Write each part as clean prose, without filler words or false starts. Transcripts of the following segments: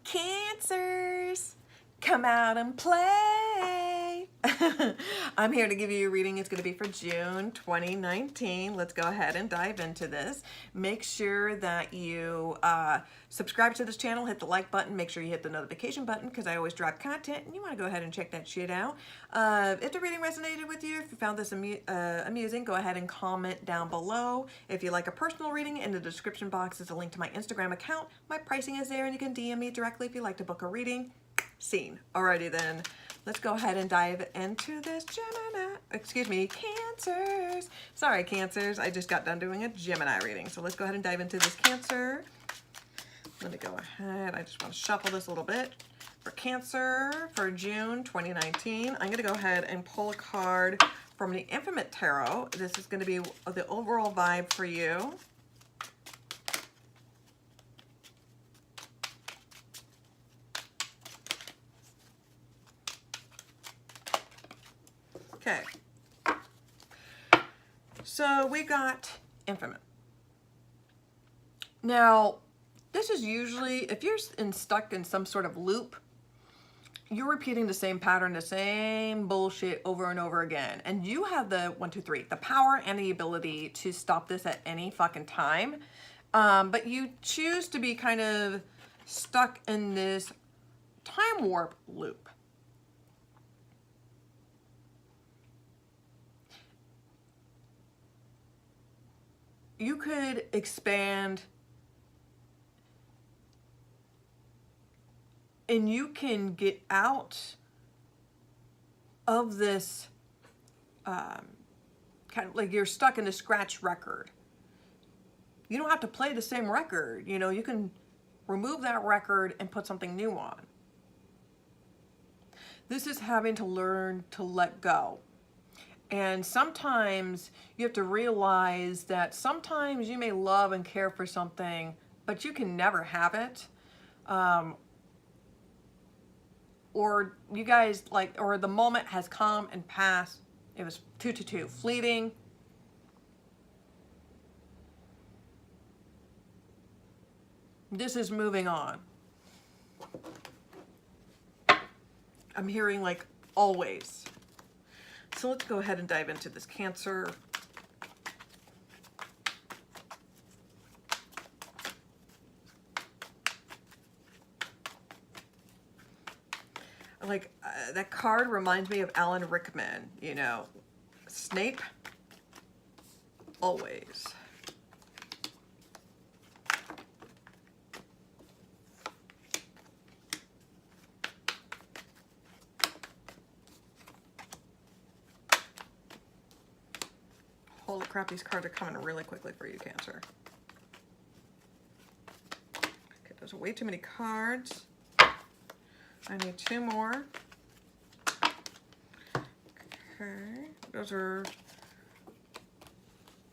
Cancers, come out and play. I'm here to give you a reading. It's going to be for June 2019. Let's go ahead and dive into this. Make sure that you subscribe to this channel, hit the like button, make sure you hit the notification button because I always drop content and you want to go ahead and check that shit out. If the reading resonated with you, if you found this amusing, go ahead and comment down below. If you like a personal reading, in the description box is a link to my Instagram account. My pricing is there and you can DM me directly if you like to book a reading. Scene. Alrighty then, let's go ahead and dive into this Cancers. Sorry, Cancers. I just got done doing a Gemini reading. So let's go ahead and dive into this Cancer. Let me go ahead. I just want to shuffle this a little bit. For Cancer for June 2019, I'm going to go ahead and pull a card from the Infinite Tarot. This is going to be the overall vibe for you. Okay, so we got Infinite. Now, this is usually, if you're stuck in some sort of loop, you're repeating the same pattern, the same bullshit over and over again. And you have the the power and the ability to stop this at any fucking time. But you choose to be kind of stuck in this time warp loop. You could expand and you can get out of this kind of like you're stuck in a scratch record. You don't have to play the same record. You know, you can remove that record and put something new on. This is having to learn to let go. And sometimes you have to realize that sometimes you may love and care for something, but you can never have it. Or you guys or the moment has come and passed. It was 222, fleeting. This is moving on. I'm hearing like always. So let's go ahead and dive into this Cancer. Like that card reminds me of Alan Rickman, you know, Snape, always. Holy crap, these cards are coming really quickly for you, Cancer. Okay, those are way too many cards. I need two more. Okay, those are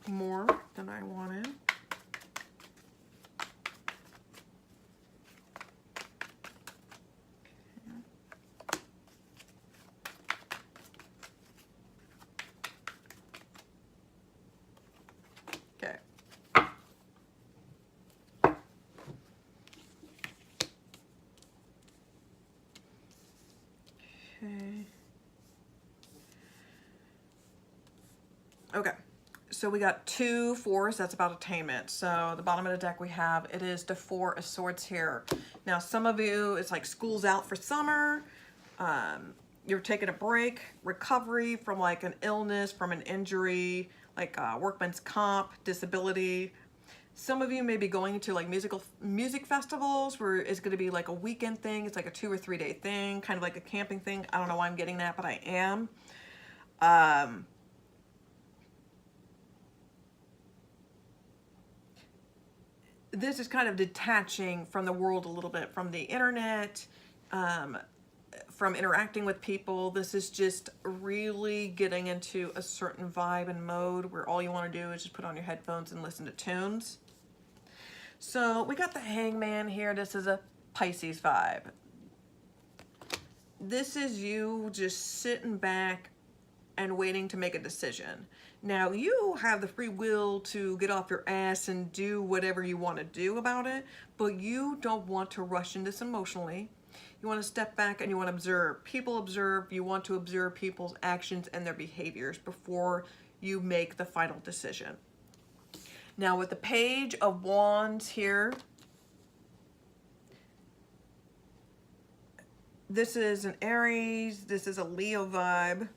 more than I wanted. Okay. Okay, so we got 2 4s, that's about attainment. So the bottom of the deck we have, it is the 4 of Swords here. Now some of you, it's like school's out for summer, you're taking a break, recovery from like an illness, from an injury, like workman's comp, disability. Some of you may be going to like music festivals where it's going to be like a weekend thing. It's like a 2 or 3 day thing, kind of like a camping thing. I don't know why I'm getting that, but I am. This is kind of detaching from the world a little bit, from the internet, from interacting with people. This is just really getting into a certain vibe and mode where all you want to do is just put on your headphones and listen to tunes. So we got the Hangman here. This is a Pisces vibe. This is you just sitting back and waiting to make a decision. Now, you have the free will to get off your ass and do whatever you want to do about it, but you don't want to rush into this emotionally. You want to step back and you want to observe. People observe. You want to observe people's actions and their behaviors before you make the final decision. Now, with the Page of Wands here, this is an Aries, this is a Leo vibe.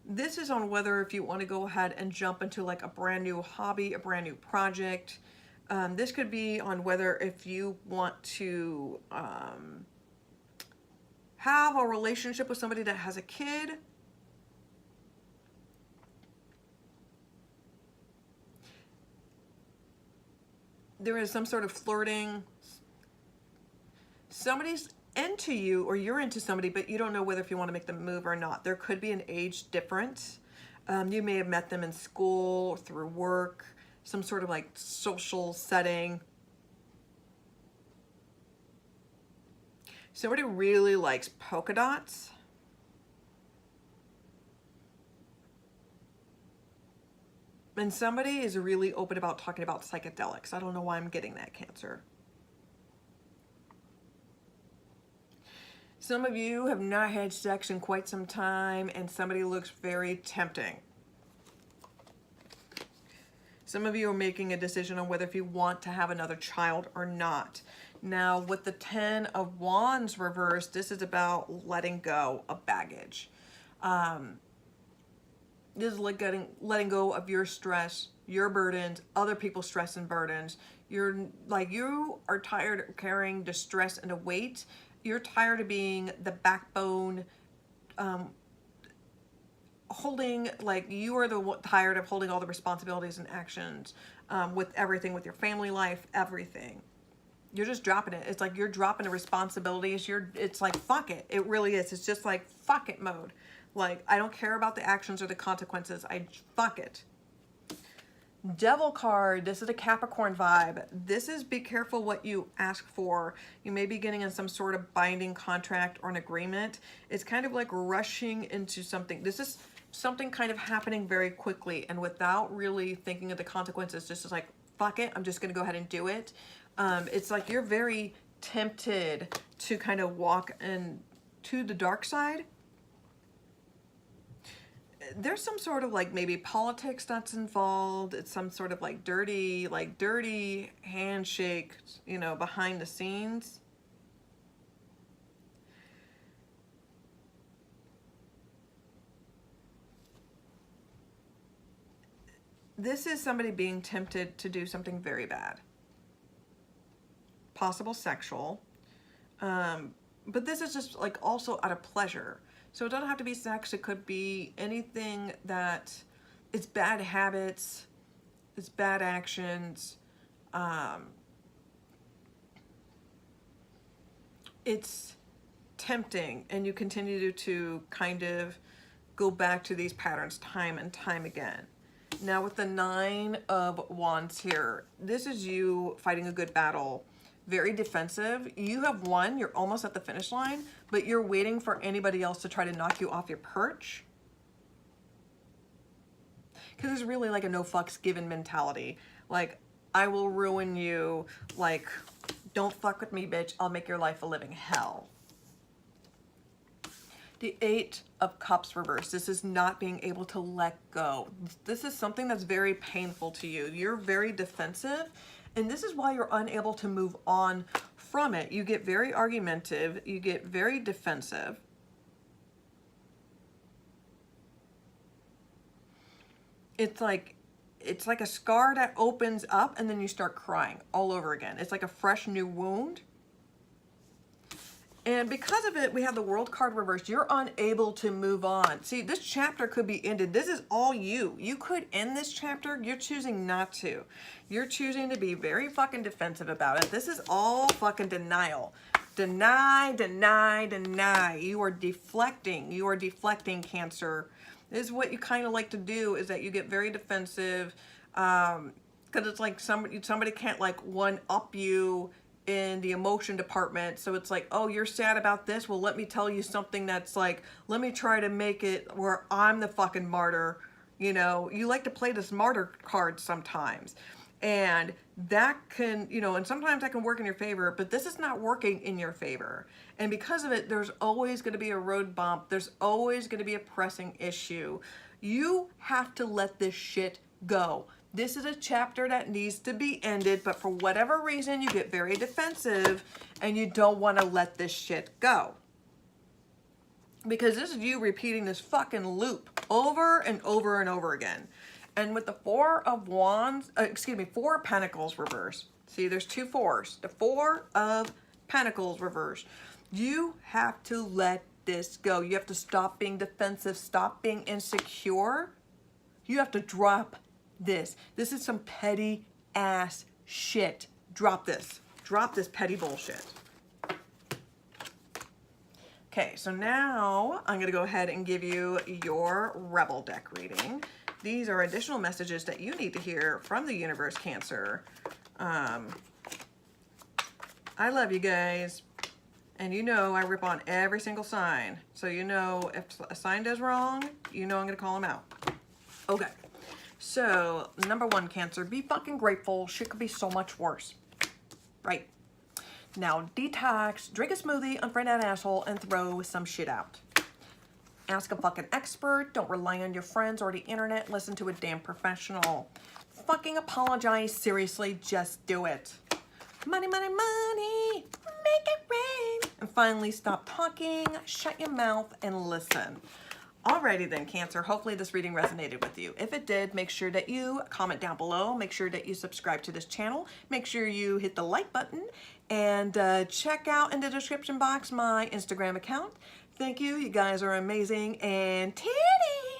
This is on whether if you want to go ahead and jump into like a brand new hobby, a brand new project. This could be on whether if you want to have a relationship with somebody that has a kid. There is some sort of flirting. Somebody's into you or you're into somebody, but you don't know whether if you want to make the move or not. There could be an age difference. You may have met them in school, through work, some sort of like social setting. Somebody really likes polka dots. And somebody is really open about talking about psychedelics. I don't know why I'm getting that, Cancer. Some of you have not had sex in quite some time and somebody looks very tempting. Some of you are making a decision on whether if you want to have another child or not. Now, with the 10 of Wands reversed, this is about letting go of baggage. This is like letting go of your stress, your burdens, other people's stress and burdens. You are tired of carrying the stress and the weight. You're tired of being the backbone, you are tired of holding all the responsibilities and actions with everything, with your family life, everything. You're just dropping it. It's like you're dropping the responsibilities. It's like, fuck it. It really is. It's just like, fuck it mode. Like, I don't care about the actions or the consequences. Fuck it. Devil card, this is a Capricorn vibe. This is be careful what you ask for. You may be getting in some sort of binding contract or an agreement. It's kind of like rushing into something. This is something kind of happening very quickly and without really thinking of the consequences. Just like, fuck it, I'm just gonna go ahead and do it. It's like you're very tempted to kind of walk to the dark side. There's some sort of like maybe politics that's involved. It's some sort of like dirty handshake, behind the scenes. This is somebody being tempted to do something very bad. Possible sexual. But this is just like also out of pleasure. So it doesn't have to be sex. It could be anything that it's bad habits, it's bad actions. It's tempting and you continue to kind of go back to these patterns time and time again. Now with the 9 of Wands here, this is you fighting a good battle. Very defensive. You have won. You're almost at the finish line, but you're waiting for anybody else to try to knock you off your perch. Because it's really like a no fucks given mentality. Like, I will ruin you. Like, don't fuck with me, bitch. I'll make your life a living hell. The 8 of Cups reversed. This is not being able to let go. This is something that's very painful to you. You're very defensive. And this is why you're unable to move on from it. You get very argumentative. You get very defensive. It's like a scar that opens up and then you start crying all over again. It's like a fresh new wound. And because of it, we have the World card reversed. You're unable to move on. See, this chapter could be ended. This is all you. You could end this chapter. You're choosing not to. You're choosing to be very fucking defensive about it. This is all fucking denial. Deny, deny, deny. You are deflecting. You are deflecting, Cancer. This is what you kind of like to do, is that you get very defensive. Because it's like somebody can't like one-up you in the emotion department. So it's like, oh, you're sad about this? Well, let me tell you something that's like, let me try to make it where I'm the fucking martyr. You know, you like to play this martyr card sometimes. And that can, you know, and sometimes that can work in your favor, but this is not working in your favor. And because of it, there's always going to be a road bump. There's always going to be a pressing issue. You have to let this shit go. This is a chapter that needs to be ended, but for whatever reason, you get very defensive and you don't want to let this shit go. Because this is you repeating this fucking loop over and over and over again. And with the Four of Wands, Four of Pentacles reverse. See, there's two fours. The Four of Pentacles reverse. You have to let this go. You have to stop being defensive, stop being insecure. You have to drop this. This is some petty ass shit. Drop this. Drop this petty bullshit. Okay, so now I'm going to go ahead and give you your Rebel deck reading. These are additional messages that you need to hear from the universe, Cancer. I love you guys. And you know I rip on every single sign. So you know if a sign does wrong, you know I'm going to call them out. Okay. So, number one, Cancer, be fucking grateful. Shit could be so much worse. Right. Now, detox, drink a smoothie, unfriend that asshole, and throw some shit out. Ask a fucking expert. Don't rely on your friends or the internet. Listen to a damn professional. Fucking apologize. Seriously, just do it. Money, money, money. Make it rain. And finally, stop talking. Shut your mouth and listen. Alrighty then, Cancer. Hopefully this reading resonated with you. If it did, make sure that you comment down below. Make sure that you subscribe to this channel. Make sure you hit the like button. And check out in the description box my Instagram account. Thank you. You guys are amazing. And titties!